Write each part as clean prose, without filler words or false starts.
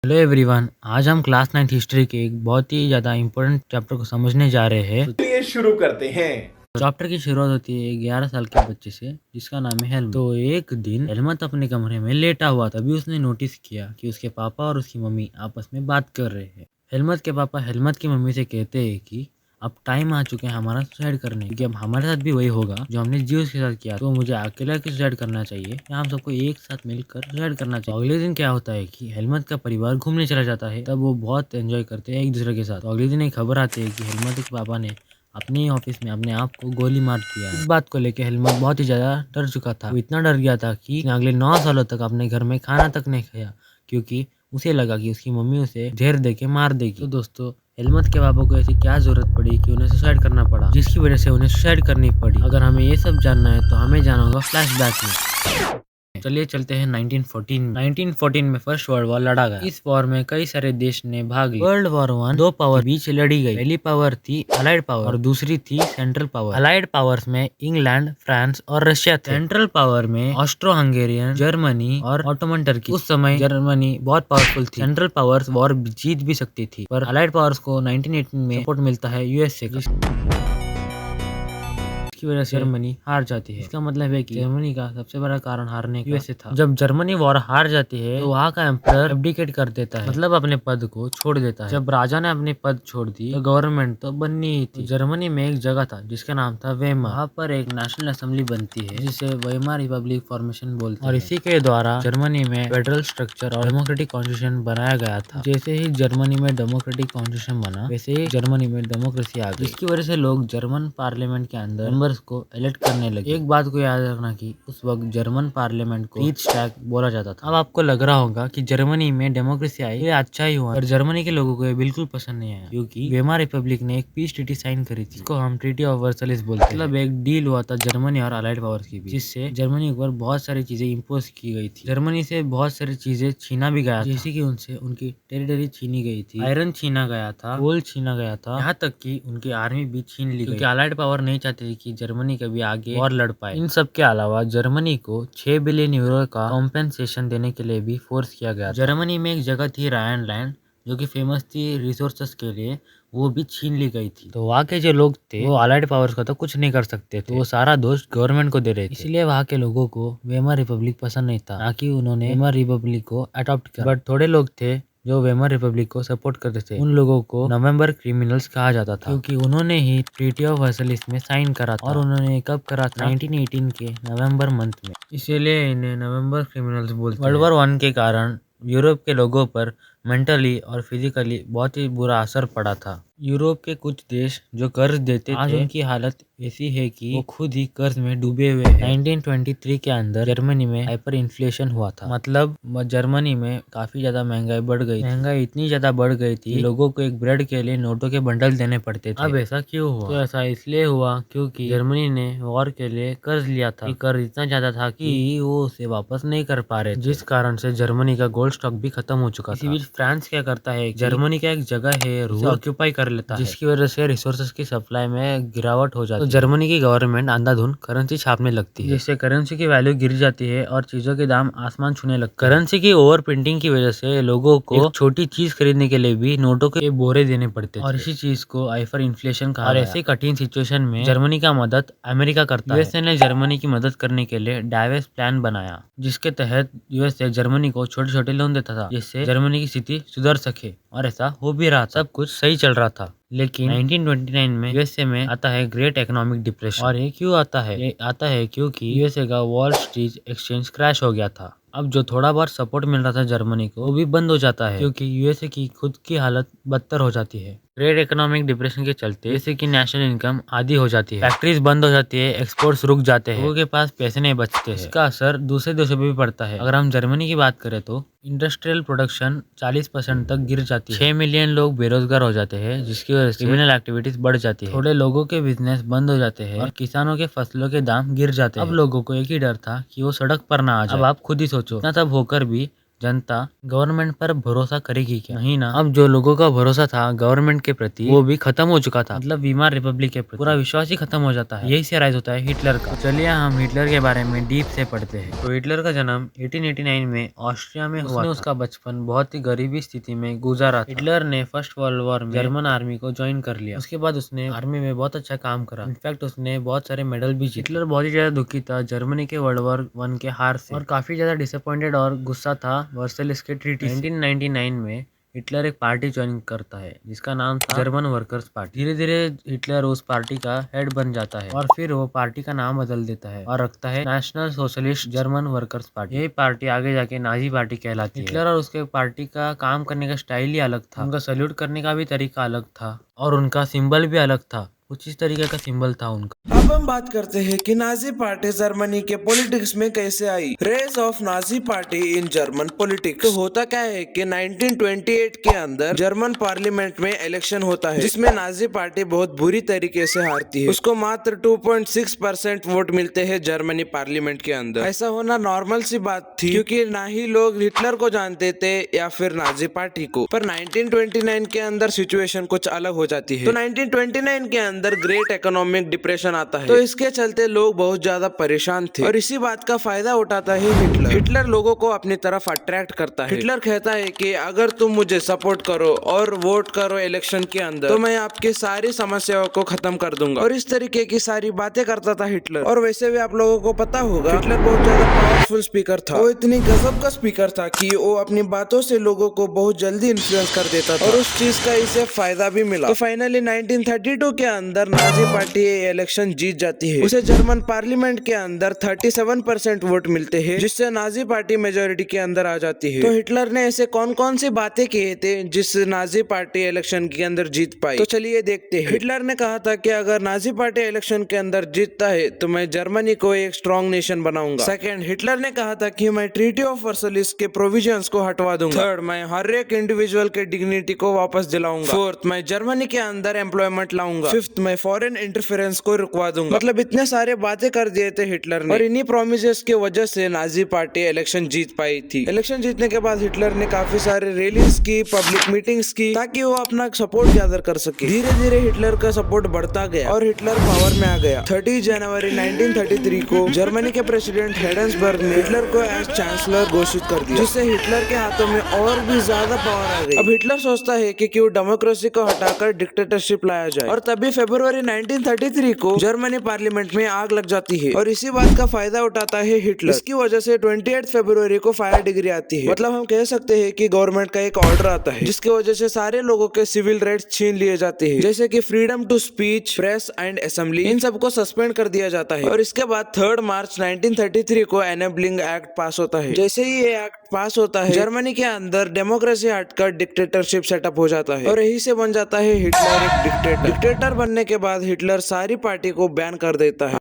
Hello everyone. आज हम class 9 history के एक बहुत ही ज़्यादा इम्पोर्टेंट चैप्टर को समझने जा रहे हैं। चलिए शुरू करते हैं। चैप्टर की शुरुआत होती है 11 साल के बच्चे से जिसका नाम है हेलमत। तो एक दिन हेलमत अपने कमरे में लेटा हुआ, तभी उसने नोटिस किया कि उसके पापा और उसकी मम्मी आपस में बात कर रहे हैं। हेलमत के पापा हेलमत की मम्मी से कहते हैं कि अब टाइम आ चुके हैं हमारा सुसाइड करने, क्योंकि अब हमारे साथ भी वही होगा जो हमने जीवस के साथ किया। तो मुझे अकेला के सुसाइड करना चाहिए या हम सबको एक साथ मिलकर सुसाइड करना चाहिए। अगले दिन क्या होता है कि हेलमत का परिवार घूमने चला जाता है। तब वो बहुत एंजॉय करते हैं एक दूसरे के साथ। तो अगले दिन एक खबर आती है कि हेलमत के पापा ने अपने ऑफिस में अपने आप को गोली मार दिया। इस बात को लेकर हेलमत बहुत ही ज्यादा डर चुका था। वो इतना डर गया था कि अगले 9 सालों तक अपने घर में खाना तक नहीं खाया, क्योंकि उसे लगा कि उसकी मम्मी उसे जहर दे के मार देगी। तो दोस्तों, हेलमत के पापा को ऐसी क्या जरूरत पड़ी कि उन्हें सुसाइड करना पड़ा, जिसकी वजह से उन्हें सुसाइड करनी पड़ी। अगर हमें ये सब जानना है तो हमें जाना होगा फ्लैशबैक में। चलिए चलते हैं 1914 में। 1914 में फर्स्ट वर्ल्ड वॉर लड़ा गया। इस वॉर में कई सारे देश ने भाग लिया। वर्ल्ड वॉर 1 दो पावर बीच लड़ी गई। पहली पावर थी अलाइड पावर और दूसरी थी सेंट्रल पावर। अलाइड पावर्स में इंग्लैंड, फ्रांस और रशिया थे। सेंट्रल पावर में ऑस्ट्रो हंगेरियन, जर्मनी और ऑटोमन टर्की। उस समय जर्मनी बहुत पावरफुल थी। सेंट्रल पावर्स वॉर जीत भी सकती थी, पर अलाइड पावर्स को 1918 में सपोर्ट मिलता है यूएसए का, की वजह से जर्मनी हार जाती है। इसका मतलब है कि जर्मनी का सबसे बड़ा कारण हारने का यूएसए था। जब जर्मनी वॉर हार जाती है तो वहाँ का एम्परर एब्डिकेट कर देता है, मतलब अपने पद को छोड़ देता है। जब राजा ने अपने पद छोड़ दी तो गवर्नमेंट तो बननी ही थी। जर्मनी में एक जगह था जिसका नाम था वेमर। वहाँ पर एक नेशनल असेंबली बनती है जिसे वेमर रिपब्लिक फॉर्मेशन बोलते हैं, और इसी के द्वारा जर्मनी में फेडरल स्ट्रक्चर और डेमोक्रेटिक कॉन्स्टिट्यूशन बनाया गया था। जैसे ही जर्मनी में डेमोक्रेटिक कॉन्स्टिट्यूशन बना, वैसे ही जर्मनी में डेमोक्रेसी आ गई, जिसकी वजह से लोग जर्मन पार्लियामेंट के अंदर मेंबर्स को इलेक्ट करने लगे। एक बात को याद रखना कि उस वक्त जर्मन पार्लियामेंट को रीचस्टैग बोला जाता था। अब आपको लग रहा होगा कि जर्मनी में डेमोक्रेसी आई, ये अच्छा ही हुआ, पर जर्मनी के लोगों को ये बिल्कुल पसंद नहीं आया, क्योंकि वेमर रिपब्लिक ने एक पीस ट्रीटी साइन करी थी, इसको हम ट्रीटी ऑफ वर्सलिस बोलते हैं। मतलब एक डील हुआ था जर्मनी और अलाइड पावर्स के बीच, जिससे जर्मनी के ऊपर बहुत सारी चीजें इम्पोज की गई थी। जर्मनी से बहुत सारी चीजें छीना भी गया, जैसे कि उनसे उनकी टेरिटरी छीनी गई थी, आयरन छीना गया था, कोल छीना गया था, यहाँ तक कि उनकी आर्मी भी छीन ली गई, क्योंकि अलाइड पावर नहीं चाहती थी कि जर्मनी कभी आगे और लड़ पाए। इन सब के अलावा जर्मनी को 6 बिलियन यूरो का कॉम्पेंसेशन देने के लिए भी फोर्स किया गया। जर्मनी में एक जगह थी रायनलैंड, जो कि फेमस थी रिसोर्सेस के लिए, वो भी छीन ली गई थी। तो वहाँ के जो लोग थे वो अलाइड पावर्स का तो कुछ नहीं कर सकते थे, तो वो सारा दोष गवर्नमेंट को दे रहे थे। इसलिए वहाँ के लोगों को वेमर रिपब्लिक पसंद नहीं था, ना कि उन्होंने वेमर रिपब्लिक को अडॉप्ट किया। बट थोड़े लोग थे जो वेमर रिपब्लिक को सपोर्ट करते थे। उन लोगों को नवंबर क्रिमिनल्स कहा जाता था, क्योंकि उन्होंने ही ट्रीटी ऑफ वर्सलिस में साइन करा था, और उन्होंने कब करा था 1918 के नवंबर मंथ में, इसीलिए इन्हें नवंबर क्रिमिनल्स बोलते हैं। वर्ल्ड वॉर 1 के कारण यूरोप के लोगों पर मेंटली और फिजिकली बहुत ही बुरा असर पड़ा था। यूरोप के कुछ देश जो कर्ज देते थे, आज उनकी हालत ऐसी है कि वो खुद ही कर्ज में डूबे हुए हैं। 1923 के अंदर जर्मनी में हाइपर इन्फ्लेशन हुआ था, मतलब जर्मनी में काफी ज्यादा महंगाई बढ़ गई। महंगाई इतनी ज्यादा बढ़ गई थी कि लोगों को एक ब्रेड के लिए नोटों के बंडल देने पड़ते थे। अब ऐसा क्यों हुआ? तो ऐसा इसलिए हुआ क्योंकि जर्मनी ने वॉर के लिए कर्ज लिया था। कर्ज इतना ज्यादा था कि वो उसे वापस नहीं कर पा रहे थे, जिस कारण से जर्मनी का गोल्ड स्टॉक भी खत्म हो चुका था। इसी बीच फ्रांस क्या करता है, जर्मनी का एक जगह है रूर, ऑक्यूपाई कर लेता है, जिसकी वजह से रिसोर्सेज की सप्लाई में गिरावट हो जाती है। तो जर्मनी की गवर्नमेंट अंधाधुंध करेंसी छापने लगती है, जिससे करेंसी की वैल्यू गिर जाती है और चीजों के दाम आसमान छूने लगते हैं। करेंसी की ओवर प्रिंटिंग की वजह से लोगों को एक छोटी चीज खरीदने के लिए भी नोटों के बोरे देने पड़ते थे, और इसी चीज को हाइपर इन्फ्लेशन कहा। और ऐसी कठिन सिचुएशन में जर्मनी का मदद अमेरिका करता है। यूएसए ने जर्मनी की मदद करने के लिए डाइवेस प्लान बनाया, जिसके तहत यूएसए जर्मनी को छोटे छोटे लोन देता था, जिससे जर्मनी की स्थिति सुधर सके, और ऐसा हो भी रहा। सब कुछ सही चल रहा था। लेकिन 1929 में यूएसए में आता है ग्रेट इकोनॉमिक डिप्रेशन। और ये क्यों आता है? ये आता है क्योंकि यूएसए का वॉल स्ट्रीट एक्सचेंज क्रैश हो गया था। अब जो थोड़ा बहुत सपोर्ट मिल रहा था जर्मनी को, वो भी बंद हो जाता है, क्योंकि यूएसए की खुद की हालत बदतर हो जाती है। ग्रेट इकोनॉमिक डिप्रेशन के चलते यूएसए की नेशनल इनकम आधी हो जाती है, फैक्ट्रीज बंद हो जाती है, एक्सपोर्ट्स रुक जाते हैं, लोगों के पास पैसे नहीं बचते हैं। इसका असर दूसरे देशों पे भी पड़ता है। अगर हम जर्मनी की बात करें तो इंडस्ट्रियल प्रोडक्शन 40% तक गिर जाती है। 6 मिलियन लोग बेरोजगार हो जाते हैं, जिसकी वजह से क्रिमिनल एक्टिविटीज बढ़ जाती है। थोड़े लोगों के बिजनेस बंद हो जाते हैं, और किसानों के फसलों के दाम गिर जाते हैं। अब लोगों को एक ही डर था कि वो सड़क पर ना आ जाए। अब आप खुद ही सोचो, इतना सब होकर भी जनता गवर्नमेंट पर भरोसा करेगी क्या? नहीं ना। अब जो लोगों का भरोसा था गवर्नमेंट के प्रति वो भी खत्म हो चुका था। मतलब वीमार रिपब्लिक के प्रति पूरा विश्वास ही खत्म हो जाता है। यही से राइज होता है हिटलर का। तो चलिए हम हिटलर के बारे में डीप से पढ़ते हैं। तो हिटलर का जन्म 1889 में ऑस्ट्रिया में हुआ था। उसका बचपन बहुत ही गरीबी स्थिति में गुजारा था। हिटलर ने फर्स्ट वर्ल्ड वॉर में जर्मन आर्मी को ज्वाइन कर लिया। उसके बाद उसने आर्मी में बहुत अच्छा काम करा। इनफैक्ट उसने बहुत सारे मेडल भी जीते। हिटलर बहुत ही ज्यादा दुखी था जर्मनी के वर्ल्ड वॉर 1 के हार से और काफी ज्यादा डिसअपॉइंटेड और गुस्सा था वर्सेलिस के ट्रीटी। 1999 में हिटलर एक पार्टी ज्वाइन करता है जिसका नाम था जर्मन वर्कर्स पार्टी। धीरे धीरे हिटलर उस पार्टी का हेड बन जाता है और फिर वो पार्टी का नाम बदल देता है और रखता है national socialist German workers party. यही पार्टी आगे जाके नाजी पार्टी कहलाती है। हिटलर और उसके पार्टी का काम करने का स्टाइल ही अलग था। उनका सल्यूट करने का भी तरीका अलग था और उनका सिंबल भी अलग था। कुछ इस तरीके का सिंबल था उनका। अब हम बात करते हैं कि नाजी पार्टी जर्मनी के पॉलिटिक्स में कैसे आई। Rise of Nazi party in German politics. तो होता क्या है कि 1928 के अंदर जर्मन पार्लियामेंट में इलेक्शन होता है जिसमें नाजी पार्टी बहुत बुरी तरीके से हारती है। उसको मात्र 2.6% वोट मिलते हैं जर्मनी पार्लियामेंट के अंदर। ऐसा होना नॉर्मल सी बात थी क्योंकि ना ही लोग हिटलर को जानते थे या फिर नाजी पार्टी को। पर 1929 के अंदर सिचुएशन कुछ अलग हो जाती है। तो 1929 के अंदर ग्रेट इकोनॉमिक डिप्रेशन आता है। तो इसके चलते लोग बहुत ज्यादा परेशान थे और इसी बात का फायदा उठाता है हिटलर। हिटलर लोगों को अपनी तरफ अट्रैक्ट करता है। हिटलर कहता है कि अगर तुम मुझे सपोर्ट करो और वोट करो इलेक्शन के अंदर तो मैं आपकी सारी समस्याओं को खत्म कर दूंगा। और इस तरीके की सारी बातें करता था हिटलर। और वैसे भी आप लोगों को पता होगा हिटलर बहुत ज्यादा पावरफुल स्पीकर था। वो इतनी गजब का स्पीकर था कि वो अपनी बातों से लोगों को बहुत जल्दी इन्फ्लुएंस कर देता था और उस चीज का इसे फायदा भी मिला। तो फाइनली 1932 के अंदर नाजी पार्टी इलेक्शन जीत जाती है। उसे जर्मन पार्लियामेंट के अंदर 37% वोट मिलते हैं जिससे नाजी पार्टी मेजोरिटी के अंदर आ जाती है। तो हिटलर ने ऐसे कौन कौन सी बातें किए थे जिससे नाजी पार्टी इलेक्शन के अंदर जीत पाई। तो चलिए देखते हैं। हिटलर ने कहा था कि अगर नाजी पार्टी इलेक्शन के अंदर जीतता है तो मैं जर्मनी को एक स्ट्रॉन्ग नेशन बनाऊंगा। सेकंड, हिटलर ने कहा था कि मैं ट्रीटी ऑफ वर्साइल्स के प्रोविजंस को हटवा दूंगा। थर्ड, मैं हर एक इंडिविजुअल के डिग्निटी को वापस दिलाऊंगा। फोर्थ, मैं जर्मनी के अंदर एम्प्लॉयमेंट लाऊंगा। फिफ्थ, मैं फॉरेन इंटरफेरेंस को रुकवा दूंगा। मतलब इतने सारे बातें कर दिए थे हिटलर ने और इन्हीं प्रोमिसेस की वजह से नाजी पार्टी इलेक्शन जीत पाई थी। इलेक्शन जीतने के बाद हिटलर ने काफी सारे रैलीज की, पब्लिक मीटिंग्स की ताकि वो अपना सपोर्ट गैदर कर सके। धीरे धीरे हिटलर का सपोर्ट बढ़ता गया और हिटलर पावर में आ गया। 30 जनवरी 1933 को जर्मनी के प्रेसिडेंट हिंडेंसबर्ग ने हिटलर को एज चांसलर घोषित कर दिया जिससे हिटलर के हाथों में और भी ज्यादा पावर आ गई। अब हिटलर सोचता है कि क्यों डेमोक्रेसी को हटाकर डिक्टेटरशिप लाया जाए और तभी फरवरी 1933 को जर्मनी पार्लियामेंट में आग लग जाती है और इसी बात का फायदा उठाता है हिटलर। इसकी वजह से 28 फरवरी को फायर डिग्री आती है। मतलब हम कह सकते हैं कि गवर्नमेंट का एक ऑर्डर आता है जिसकी वजह से सारे लोगों के सिविल राइट्स छीन लिए जाते हैं जैसे कि freedom to speech, press and assembly. इन सबको सस्पेंड कर दिया जाता है। और इसके बाद 3 मार्च 1933 को एनेबलिंग एक्ट पास होता है। जैसे ही ये एक्ट पास होता है जर्मनी के अंदर डेमोक्रेसी हटकर डिक्टेटरशिप सेटअप हो जाता है और यही से बन जाता है हिटलर एक डिक्टेटर। डिक्टेटर बनने के बाद हिटलर सारी पार्टी को बैन कर देता है।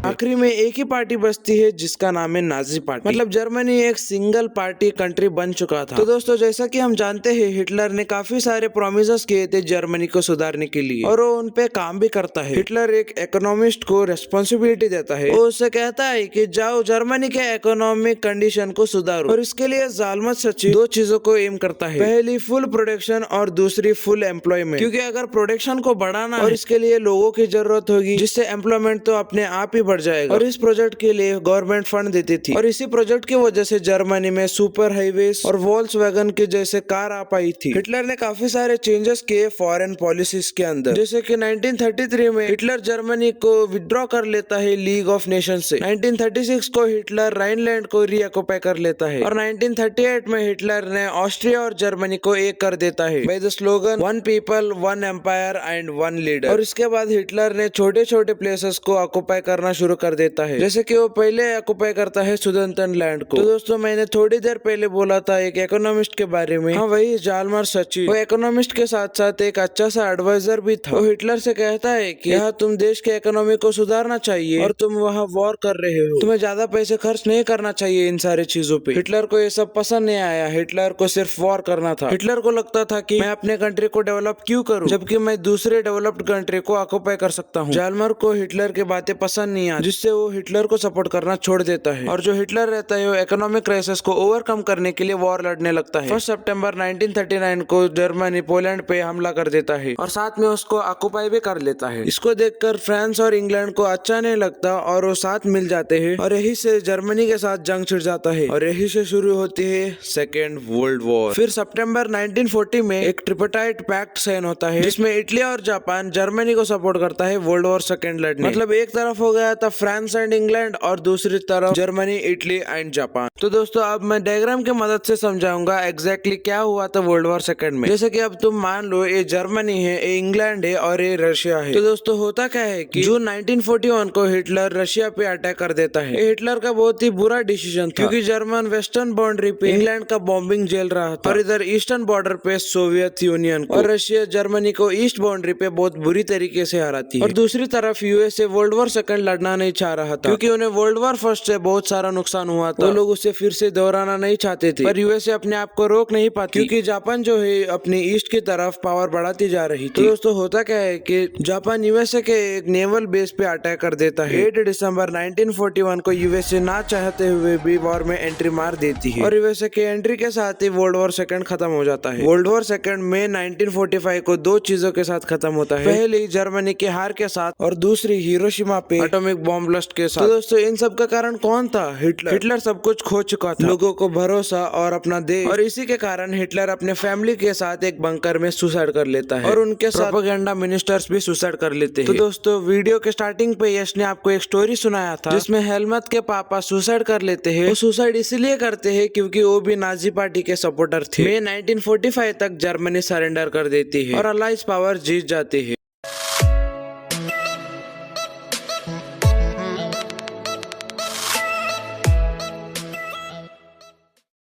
आखिरी में एक ही पार्टी बचती है जिसका नाम है नाजी पार्टी। मतलब जर्मनी एक सिंगल पार्टी कंट्री बन चुका था। तो दोस्तों जैसा कि हम जानते हैं हिटलर ने काफी सारे प्रोमिसेस किए थे जर्मनी को सुधारने के लिए और वो उन पे काम भी करता है। हिटलर एक इकोनॉमिस्ट को रेस्पॉन्सिबिलिटी देता है। वो उससे कहता है कि जाओ जर्मनी के इकोनॉमिक कंडीशन को सुधारो और इसके लिए जालमत सचिव 2 चीजों को एम करता है। पहली फुल प्रोडक्शन और दूसरी फुल एम्प्लॉयमेंट। क्योंकि अगर प्रोडक्शन को बढ़ाना और इसके लिए लोगों की जरूरत होगी जिससे एम्प्लॉयमेंट तो अपने आप ही जाएगा और इस प्रोजेक्ट के लिए गवर्नमेंट फंड देती थी और इसी प्रोजेक्ट की वजह से जर्मनी में सुपर हाईवेज और वोल्क्सवैगन के जैसे कार आ पाई थी। हिटलर ने काफी सारे चेंजेस किए फॉरेन पॉलिसीज के अंदर जैसे कि 1933 में हिटलर जर्मनी को विड्रॉ कर लेता है लीग ऑफ नेशन से। 1936 को हिटलर राइनलैंड को रीऑक्युपाई कर लेता है और 1938 में हिटलर ने ऑस्ट्रिया और जर्मनी को एक कर देता है by the slogan one people one empire and one leader. और इसके बाद हिटलर ने छोटे छोटे प्लेसेस को ऑक्युपाई करना शुरू कर देता है जैसे कि वो पहले ऑक्युपाई करता है सुदेनलैंड को। तो दोस्तों मैंने थोड़ी देर पहले बोला था एक इकोनॉमिस्ट के बारे में। हाँ वही जालमर सचिव। वो इकोनॉमिस्ट के साथ साथ एक अच्छा सा एडवाइजर भी था। वो हिटलर से कहता है कि यहाँ तुम देश के इकोनॉमी को सुधारना चाहिए और तुम वहाँ वॉर कर रहे हो, तुम्हें ज्यादा पैसे खर्च नहीं करना चाहिए इन सारी चीजों पे। हिटलर को ये सब पसंद नहीं आया। हिटलर को सिर्फ वॉर करना था। हिटलर को लगता था कि मैं अपने कंट्री को डेवलप क्यों करूं जबकि मैं दूसरे डेवलप्ड कंट्री को ऑक्युपाई कर सकता हूँ। जालमर को हिटलर की बातें पसंद नहीं आती। जिससे वो हिटलर को सपोर्ट करना छोड़ देता है और जो हिटलर रहता है वो इकोनॉमिक क्राइसिस को ओवरकम करने के लिए वॉर लड़ने लगता है। 1 सितंबर 1939 को जर्मनी पोलैंड पे हमला कर देता है और साथ में उसको ऑक्युपाई भी कर लेता है। इसको देखकर फ्रांस और इंग्लैंड को अच्छा नहीं लगता और वो साथ मिल जाते हैं और यही से जर्मनी के साथ जंग छिड़ जाता है और यही से शुरू होती है सेकेंड वर्ल्ड वॉर। फिर सितंबर 1940 में एक ट्रिपटाइट पैक्ट साइन होता है जिसमें इटली और जापान जर्मनी को सपोर्ट करता है वर्ल्ड वॉर सेकेंड लड़ने। मतलब एक तरफ हो गया था फ्रांस एंड इंग्लैंड और दूसरी तरफ जर्मनी, इटली एंड जापान। तो दोस्तों अब मैं डायग्राम की मदद से समझाऊंगा एग्जैक्टली क्या हुआ था वर्ल्ड वॉर सेकेंड में। जैसे कि अब तुम मान लो ये जर्मनी है, ये इंग्लैंड है और ये रशिया है। तो दोस्तों होता क्या है कि जून 1941 को हिटलर रशिया पे अटैक कर देता है। ये हिटलर का बहुत ही बुरा डिसीजन था क्योंकि जर्मन वेस्टर्न बाउंड्री पे इंग्लैंड का बॉम्बिंग झेल रहा था और इधर ईस्टर्न बॉर्डर पे सोवियत यूनियन को, और रशिया जर्मनी को ईस्ट बाउंड्री पे बहुत बुरी तरीके से हराती है। और दूसरी तरफ यूएसए वर्ल्ड वॉर सेकंड लड़ना नहीं चाह रहा था क्योंकि उन्हें वर्ल्ड वॉर फर्स्ट से बहुत सारा नुकसान हुआ था। वो लोग उसे फिर से दोहराना नहीं चाहते थे पर यूएसए अपने आप को रोक नहीं पाती क्योंकि जापान जो है अपनी ईस्ट की तरफ पावर बढ़ाती जा रही थी। तो दोस्तों होता क्या है कि जापान यूएसए के एक नेवल बेस पे अटैक कर देता है। 8 दिसंबर 1941 को यूएसए ना चाहते हुए भी वॉर में एंट्री मार देती है और यूएसए के एंट्री के साथ ही वर्ल्ड वॉर सेकंड खत्म हो जाता है। वर्ल्ड वॉर सेकंड में 1945 को दो चीजों के साथ खत्म होता है, पहली जर्मनी के हार के साथ और दूसरी हिरोशिमा पे एटॉमिक बॉम्ब ब्लास्ट के साथ। तो दोस्तों इन सब का कारण कौन था? हिटलर। हिटलर सब कुछ खो चुका था, लोगों को भरोसा और अपना देश, और इसी के कारण हिटलर अपने फैमिली के साथ एक बंकर में सुसाइड कर लेता है और उनके साथ प्रोपेगेंडा मिनिस्टर्स भी सुसाइड कर लेते हैं। तो दोस्तों वीडियो के स्टार्टिंग पे यश ने आपको एक स्टोरी सुनाया था जिसमें हेलमत के पापा सुसाइड कर लेते हैं। वो सुसाइड इसलिए करते हैं क्योंकि वो भी नाजी पार्टी के सपोर्टर थे। मई 1945 तक जर्मनी सरेंडर कर देती है और अलाइज पावर जीत जाती है।